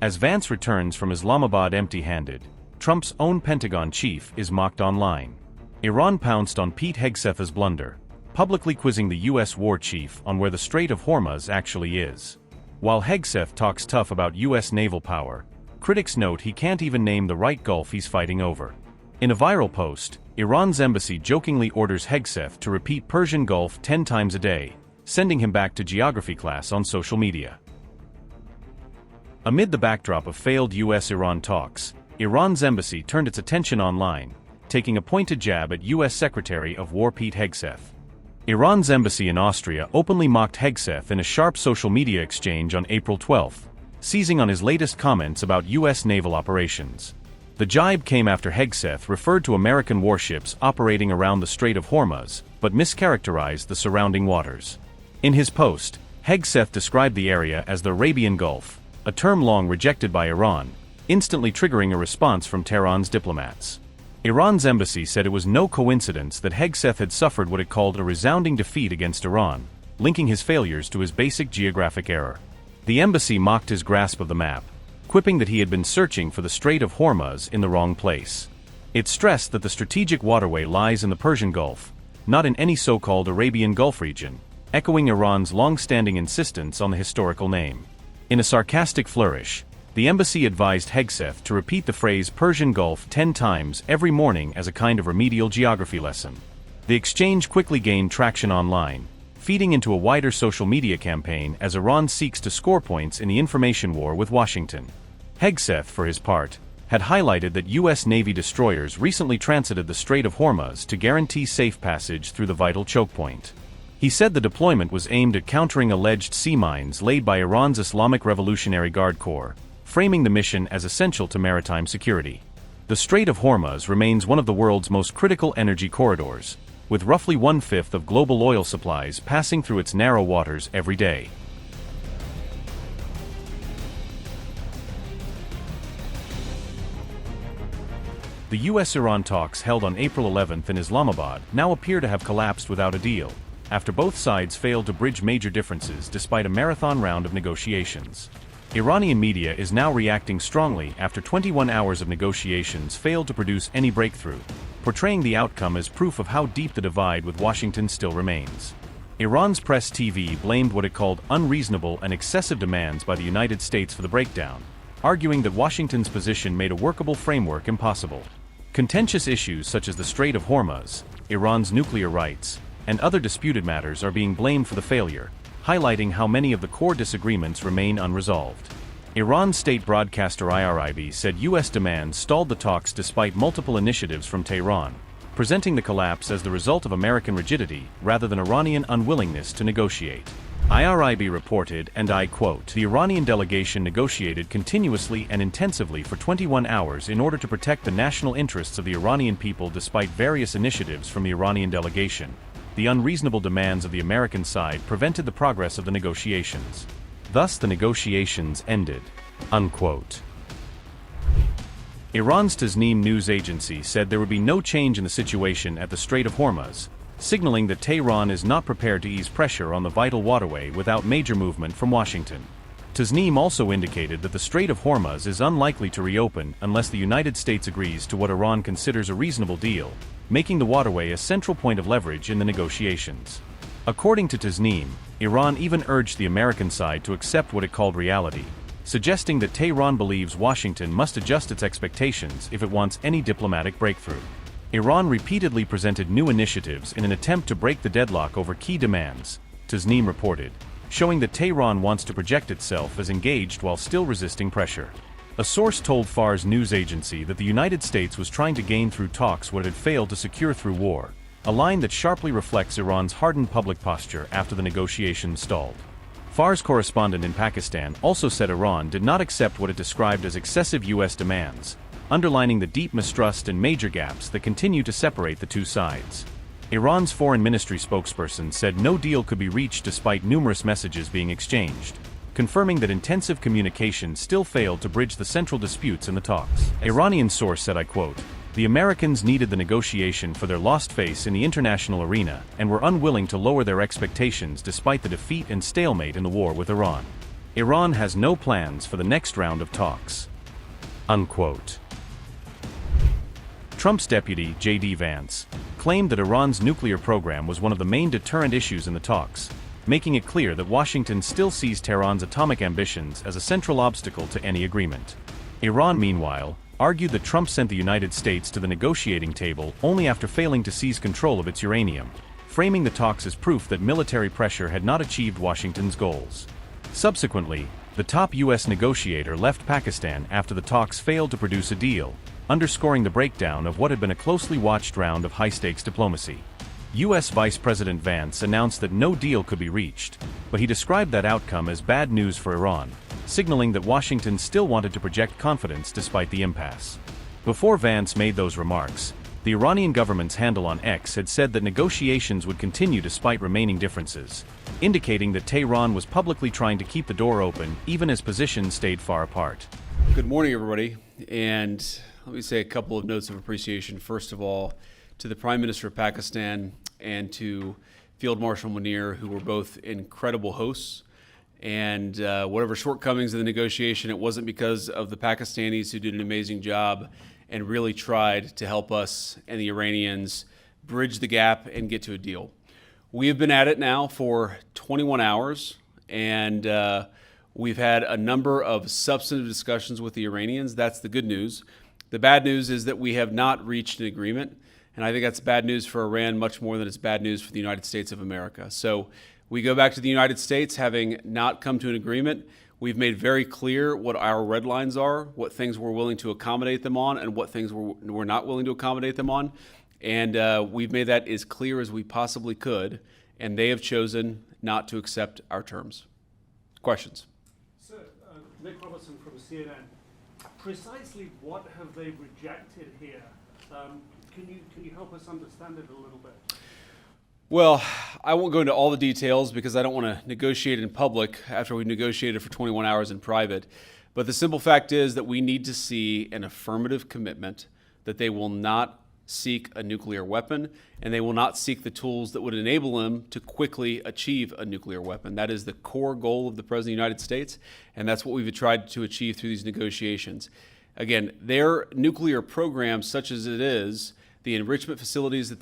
As Vance returns from Islamabad empty-handed, Trump's own Pentagon chief is mocked online. Iran pounced on Pete Hegseth's blunder, publicly quizzing the U.S. war chief on where the Strait of Hormuz actually is. While Hegseth talks tough about U.S. naval power, critics note he can't even name the right Gulf he's fighting over. In a viral post, Iran's embassy jokingly orders Hegseth to repeat Persian Gulf 10 times a day, sending him back to geography class on social media. Amid the backdrop of failed U.S.-Iran talks, Iran's embassy turned its attention online, taking a pointed jab at U.S. Secretary of War Pete Hegseth. Iran's embassy in Austria openly mocked Hegseth in a sharp social media exchange on April 12, seizing on his latest comments about U.S. naval operations. The jibe came after Hegseth referred to American warships operating around the Strait of Hormuz, but mischaracterized the surrounding waters. In his post, Hegseth described the area as the Arabian Gulf, a term long rejected by Iran, instantly triggering a response from Tehran's diplomats. Iran's embassy said it was no coincidence that Hegseth had suffered what it called a resounding defeat against Iran, linking his failures to his basic geographic error. The embassy mocked his grasp of the map, quipping that he had been searching for the Strait of Hormuz in the wrong place. It stressed that the strategic waterway lies in the Persian Gulf, not in any so-called Arabian Gulf region, echoing Iran's long-standing insistence on the historical name. In a sarcastic flourish, the embassy advised Hegseth to repeat the phrase Persian Gulf 10 times every morning as a kind of remedial geography lesson. The exchange quickly gained traction online, feeding into a wider social media campaign as Iran seeks to score points in the information war with Washington. Hegseth, for his part, had highlighted that U.S. Navy destroyers recently transited the Strait of Hormuz to guarantee safe passage through the vital Chokepoint. He said the deployment was aimed at countering alleged sea mines laid by Iran's Islamic Revolutionary Guard Corps, framing the mission as essential to maritime security. The Strait of Hormuz remains one of the world's most critical energy corridors, with roughly 1/5 of global oil supplies passing through its narrow waters every day. The U.S.-Iran talks held on April 11 in Islamabad now appear to have collapsed without a deal, after both sides failed to bridge major differences despite a marathon round of negotiations. Iranian media is now reacting strongly after 21 hours of negotiations failed to produce any breakthrough, portraying the outcome as proof of how deep the divide with Washington still remains. Iran's press TV blamed what it called unreasonable and excessive demands by the United States for the breakdown, arguing that Washington's position made a workable framework impossible. Contentious issues such as the Strait of Hormuz, Iran's nuclear rights, and other disputed matters are being blamed for the failure, highlighting how many of the core disagreements remain unresolved. Iran's state broadcaster IRIB said U.S. demands stalled the talks despite multiple initiatives from Tehran, presenting the collapse as the result of American rigidity rather than Iranian unwillingness to negotiate. IRIB reported, and I quote, "The Iranian delegation negotiated continuously and intensively for 21 hours in order to protect the national interests of the Iranian people despite various initiatives from the Iranian delegation. The unreasonable demands of the American side prevented the progress of the negotiations. Thus the negotiations ended." Unquote. Iran's Tasnim news agency said there would be no change in the situation at the Strait of Hormuz, signaling that Tehran is not prepared to ease pressure on the vital waterway without major movement from Washington. Tasnim also indicated that the Strait of Hormuz is unlikely to reopen unless the United States agrees to what Iran considers a reasonable deal, making the waterway a central point of leverage in the negotiations. According to Tasnim, Iran even urged the American side to accept what it called reality, suggesting that Tehran believes Washington must adjust its expectations if it wants any diplomatic breakthrough. Iran repeatedly presented new initiatives in an attempt to break the deadlock over key demands, Tasnim reported, showing that Tehran wants to project itself as engaged while still resisting pressure. A source told Fars news agency that the United States was trying to gain through talks what it had failed to secure through war, a line that sharply reflects Iran's hardened public posture after the negotiations stalled. Fars correspondent in Pakistan also said Iran did not accept what it described as excessive U.S. demands, underlining the deep mistrust and major gaps that continue to separate the two sides. Iran's foreign ministry spokesperson said no deal could be reached despite numerous messages being exchanged, confirming that intensive communication still failed to bridge the central disputes in the talks. Iranian source said, I quote, "The Americans needed the negotiation for their lost face in the international arena and were unwilling to lower their expectations despite the defeat and stalemate in the war with Iran." Iran has no plans for the next round of talks. Unquote. Trump's deputy, J.D. Vance, claimed that Iran's nuclear program was one of the main deterrent issues in the talks, making it clear that Washington still sees Tehran's atomic ambitions as a central obstacle to any agreement. Iran, meanwhile, argued that Trump sent the United States to the negotiating table only after failing to seize control of its uranium, framing the talks as proof that military pressure had not achieved Washington's goals. Subsequently, the top U.S. negotiator left Pakistan after the talks failed to produce a deal, underscoring the breakdown of what had been a closely watched round of high-stakes diplomacy. U.S. Vice President Vance announced that no deal could be reached, but he described that outcome as bad news for Iran, signaling that Washington still wanted to project confidence despite the impasse. Before Vance made those remarks, the Iranian government's handle on X had said that negotiations would continue despite remaining differences, indicating that Tehran was publicly trying to keep the door open even as positions stayed far apart. Good morning, everybody, and let me say a couple of notes of appreciation. First of all, to the Prime Minister of Pakistan and to Field Marshal Munir, who were both incredible hosts. And whatever shortcomings of the negotiation, it wasn't because of the Pakistanis, who did an amazing job and really tried to help us and the Iranians bridge the gap and get to a deal. We have been at it now for 21 hours, and we've had a number of substantive discussions with the Iranians. That's the good news. The bad news is that we have not reached an agreement, and I think that's bad news for Iran much more than it's bad news for the United States of America. So we go back to the United States having not come to an agreement. We've made very clear what our red lines are, what things we're willing to accommodate them on, and what things we're not willing to accommodate them on. And we've made that as clear as we possibly could, and they have chosen not to accept our terms. Questions? Sir, Nick Robertson from CNN. Precisely what have they rejected here? Can you help us understand it a little bit? Well, I won't go into all the details because I don't want to negotiate in public after we negotiated for 21 hours in private. But the simple fact is that we need to see an affirmative commitment that they will not seek a nuclear weapon, and they will not seek the tools that would enable them to quickly achieve a nuclear weapon. That is the core goal of the President of the United States, and that's what we've tried to achieve through these negotiations. Again, their nuclear program, such as it is, the enrichment facilities that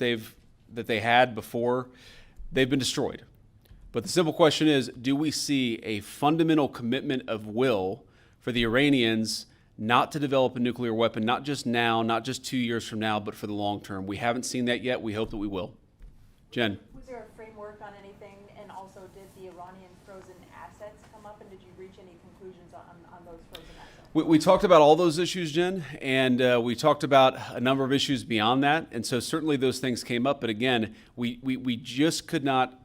they had before, they've been destroyed. But the simple question is, do we see a fundamental commitment of will for the Iranians not to develop a nuclear weapon, not just now, not just 2 years from now, but for the long term? We haven't seen that yet. We hope that we will. Jen. Was there a framework on anything? And also, did the Iranian frozen assets come up? And did you reach any conclusions on those frozen assets? We talked about all those issues, Jen, and we talked about a number of issues beyond that. And so certainly those things came up. But again, we just could not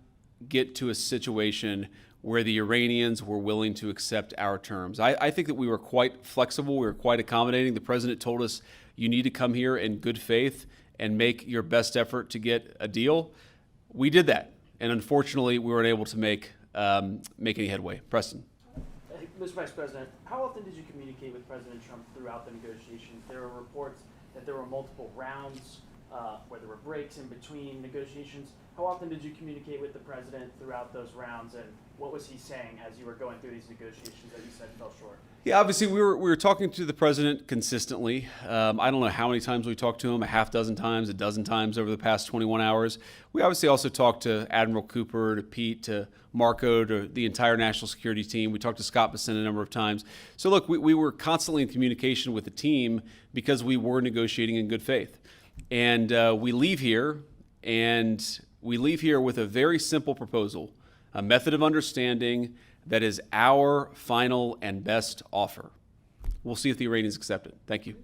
get to a situation where the Iranians were willing to accept our terms. I think that we were quite flexible. We were quite accommodating. The president told us, you need to come here in good faith and make your best effort to get a deal. We did that. And unfortunately, we weren't able to make any headway. Preston. Mr. Vice President, how often did you communicate with President Trump throughout the negotiations? There were reports that there were multiple rounds, where there were breaks in between negotiations. How often did you communicate with the president throughout those rounds, and what was he saying as you were going through these negotiations that you said fell short? Yeah, obviously we were talking to the president consistently. I don't know how many times we talked to him, a half dozen times, a dozen times over the past 21 hours. We obviously also talked to Admiral Cooper, to Pete, to Marco, to the entire national security team. We talked to Scott Bessent a number of times. So look, we were constantly in communication with the team because we were negotiating in good faith. And we leave here with a very simple proposal, a method of understanding that is our final and best offer. We'll see if the Iranians accept it. Thank you.